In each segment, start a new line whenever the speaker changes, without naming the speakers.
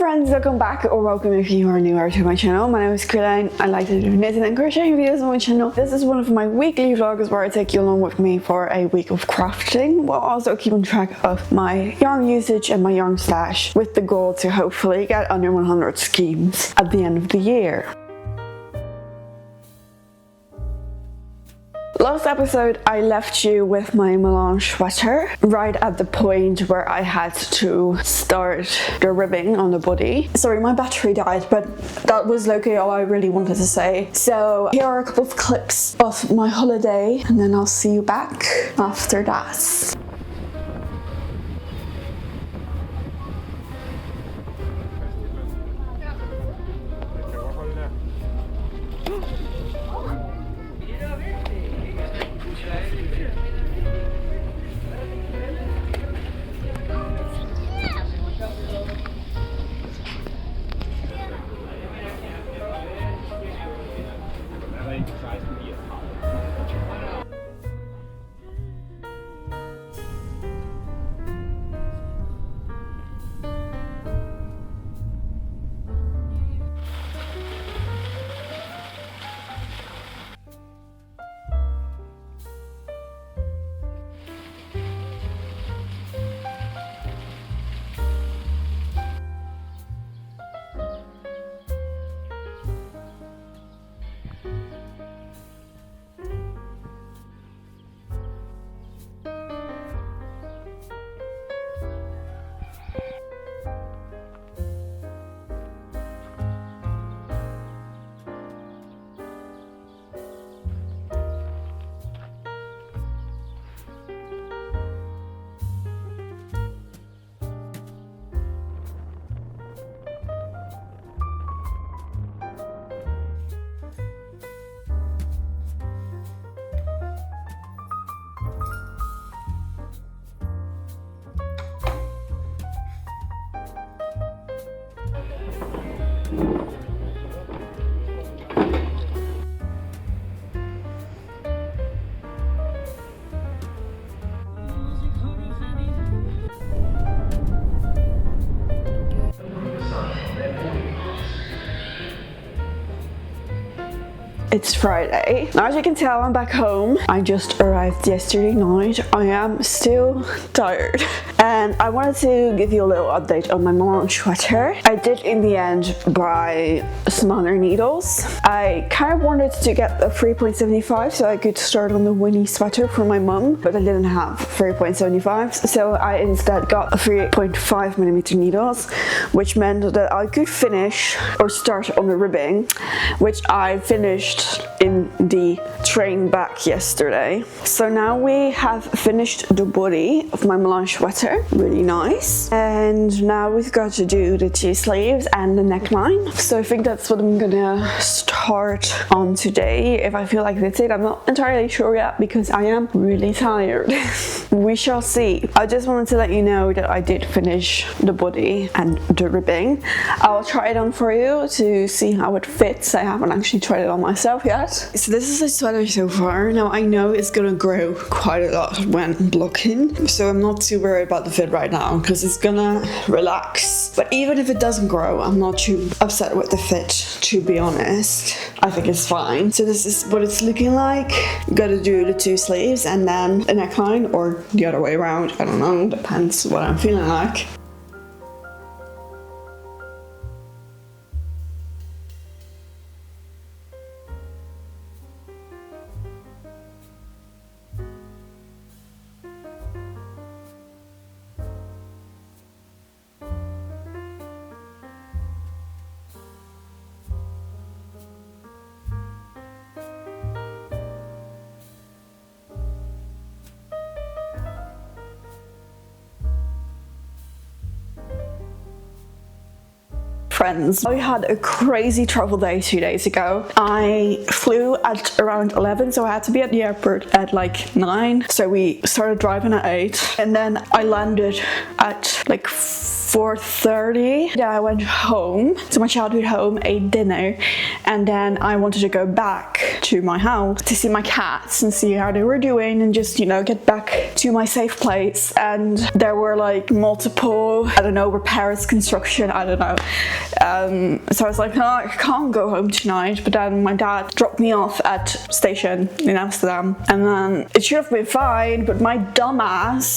friends, welcome back or welcome if you are newer to my channel. My name is Karlijn. I like to do knitting and crocheting videos on my channel. This is one of my weekly vlogs where I take you along with me for a week of crafting while also keeping track of my yarn usage and my yarn stash with the goal to hopefully get under 100 schemes at the end of the year. Last episode I left you with my Melange sweater right at the point where I had to start the ribbing on the body. Sorry, my battery died, but that was locally all I really wanted to say. So here are a couple of clips of my holiday and then I'll see you back after that. It's Friday. Now, as you can tell, I'm back home. I just arrived yesterday night. I am still tired. And I wanted to give you a little update on my Melange sweater. I did in the end buy some other needles. I kind of wanted to get a 3.75 so I could start on the Winnie sweater for my mum, but I didn't have 3.75, so I instead got a 3.5mm needles, which meant that I could finish or start on the ribbing, which I finished in the train back yesterday. So now we have finished the body of my Melange sweater, really nice. And now we've got to do the two sleeves and the neckline. So I think that's what I'm gonna start on today. If I feel like that's it, I'm not entirely sure yet because I am really tired. We shall see. I just wanted to let you know that I did finish the body and the ribbing. I'll try it on for you to see how it fits. I haven't actually tried it on myself yet. So this is the sweater so far. Now I know it's gonna grow quite a lot when blocking, so I'm not too worried about the fit right now because it's gonna relax. But even if it doesn't grow, I'm not too upset with the fit, to be honest. I think it's fine. So this is what it's looking like. Gotta do the two sleeves and then a neckline, or the other way around. I don't know, depends what I'm feeling like. friends. I had a crazy travel day 2 days ago. I flew at around 11, so I had to be at the airport at like 9. So we started driving at 8, and then I landed at like 4:30. Then I went home to my childhood home, ate dinner, and then I wanted to go back to my house to see my cats and see how they were doing and just, you know, get back to my safe place. And there were like multiple, I don't know, repairs, construction, I don't know. So I was like, no, I can't go home tonight. But then my dad dropped me off at station in Amsterdam, and then it should have been fine, but my dumbass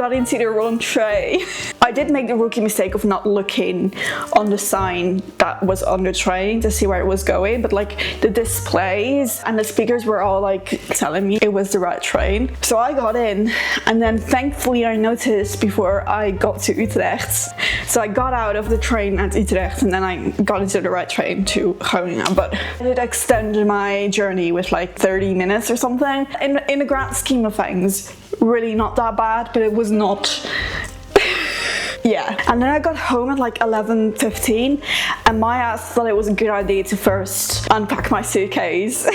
got into the wrong train. I did make the rookie mistake of not looking on the sign that was on the train to see where it was going, but like the displays and the speakers were all like telling me it was the right train. So I got in, and then thankfully I noticed before I got to Utrecht. So I got out of the train at Utrecht, and then I got into the right train to Groningen. But it extended my journey with like 30 minutes or something. In the grand scheme of things, really not that bad, but it was not. Yeah, and then I got home at like 11:15, and my ass thought it was a good idea to first unpack my suitcase.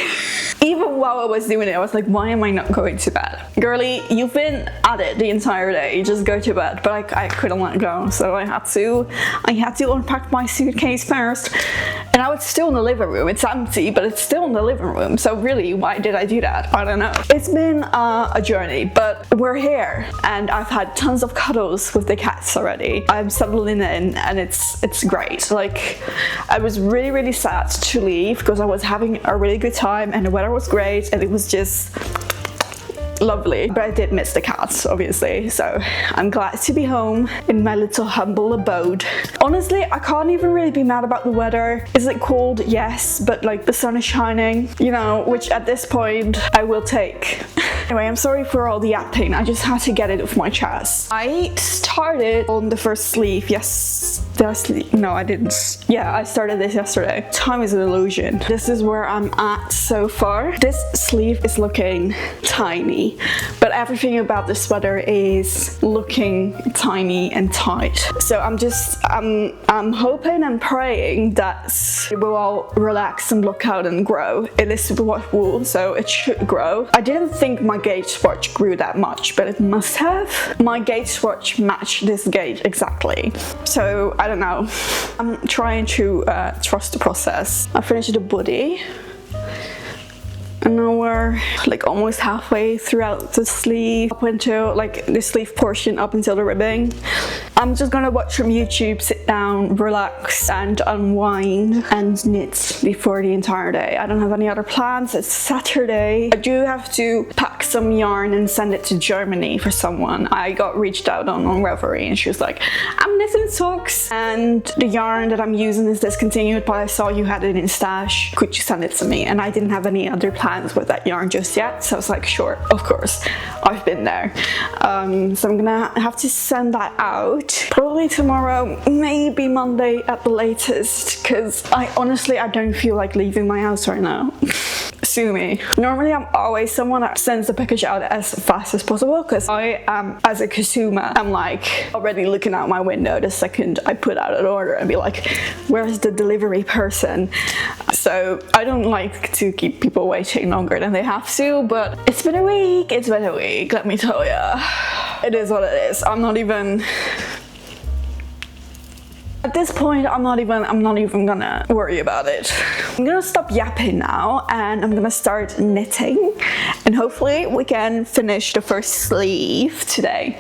Even while I was doing it, I was like, why am I not going to bed? Girlie, you've been at it the entire day, just go to bed. But I couldn't let go, so I had to unpack my suitcase first. And now it's still in the living room. It's empty, but it's still in the living room. So really, why did I do that? I don't know. It's been a journey, but we're here, and I've had tons of cuddles with the cats already. I'm settling in, and it's great. Like, I was really sad to leave because I was having a really good time, and the weather was great, and it was just lovely. But I did miss the cats, obviously, so I'm glad to be home in my little humble abode. Honestly, I can't even really be mad about the weather. Is it cold? Yes, but like the sun is shining, you know, which at this point I will take. Anyway, I'm sorry for all the yapping. I just had to get it off my chest. I started on the first sleeve. Yes, no, I didn't. Yeah, I started this yesterday. Time is an illusion. This is where I'm at so far. This sleeve is looking tiny, but everything about the sweater is looking tiny and tight. So I'm hoping and praying that it will all relax and block out and grow. It is superwash wool, so it should grow. I didn't think my gauge swatch grew that much, but it must have. My gauge swatch matched this gauge exactly. So I don't know. I'm trying to trust the process. I finished the body, and now we're like almost halfway throughout the sleeve, up until like the sleeve portion, up until the ribbing. I'm just gonna watch from YouTube, sit down, relax, and unwind and knit before the entire day. I don't have any other plans. It's Saturday. I do have to pack some yarn and send it to Germany for someone. I got reached out on Ravelry, and she was like, I'm knitting socks, and the yarn that I'm using is discontinued, but I saw you had it in stash. Could you send it to me? And I didn't have any other plans with that yarn just yet, so I was like, sure, of course, I've been there. So I'm gonna have to send that out probably tomorrow, maybe Monday at the latest, because I don't feel like leaving my house right now. Sue me. Normally I'm always someone that sends the package out as fast as possible, because I am, as a consumer, I'm like already looking out my window the second I put out an order and be like, where's the delivery person? So I don't like to keep people waiting longer than they have to, but it's been a week, let me tell ya. It is what it is. I'm not even... At this point, I'm not even gonna worry about it. I'm gonna stop yapping now, and I'm gonna start knitting, and hopefully we can finish the first sleeve today.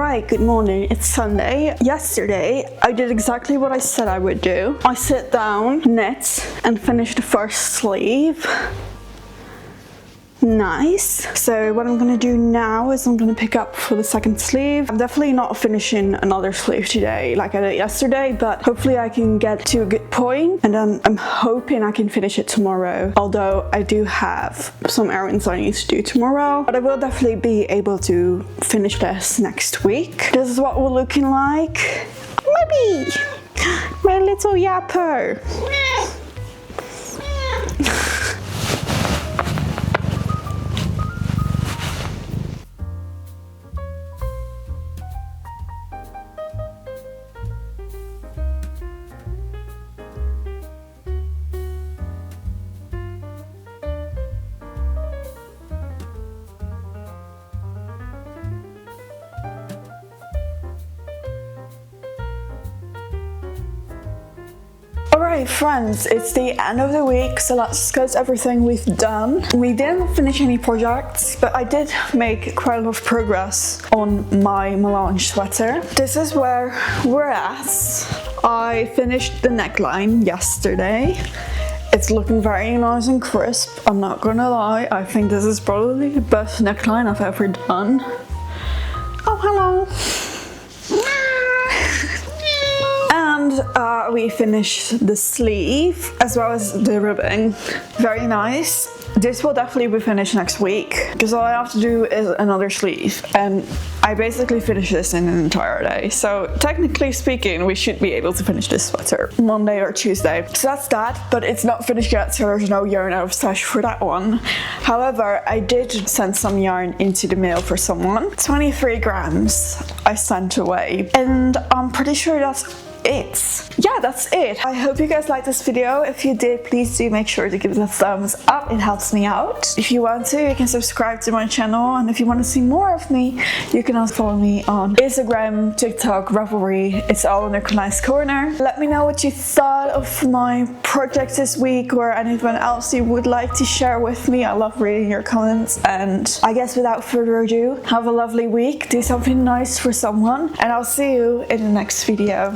Alright, good morning. It's Sunday. Yesterday, I did exactly what I said I would do. I sit down, knit, and finish the first sleeve. Nice. So what I'm gonna do now is I'm gonna pick up for the second sleeve. I'm definitely not finishing another sleeve today like I did yesterday, but hopefully I can get to a good point, and then I'm hoping I can finish it tomorrow, although I do have some errands I need to do tomorrow, but I will definitely be able to finish this next week. This is what we're looking like. Maybe my little yapper. Alright friends, it's the end of the week, so let's discuss everything we've done. We didn't finish any projects, but I did make quite a lot of progress on my Melange sweater. This is where we're at. I finished the neckline yesterday. It's looking very nice and crisp, I'm not gonna lie. I think this is probably the best neckline I've ever done. Oh, hello! And we finished the sleeve as well as the ribbing. Very nice. This will definitely be finished next week because all I have to do is another sleeve, and I basically finished this in an entire day. So technically speaking, we should be able to finish this sweater Monday or Tuesday. So that's that, but it's not finished yet, so there's no yarn out of stash for that one. However, I did send some yarn into the mail for someone. 23 grams I sent away, and I'm pretty sure that's it. Yeah, that's it. I hope you guys liked this video. If you did, please do make sure to give it a thumbs up. It helps me out. If you want to, you can subscribe to my channel, and if you want to see more of me, you can also follow me on Instagram, TikTok, Ravelry. It's all under KarlijnsCorner. Let me know what you thought of my project this week, or anyone else you would like to share with me. I love reading your comments, and I guess without further ado, have a lovely week. Do something nice for someone, and I'll see you in the next video.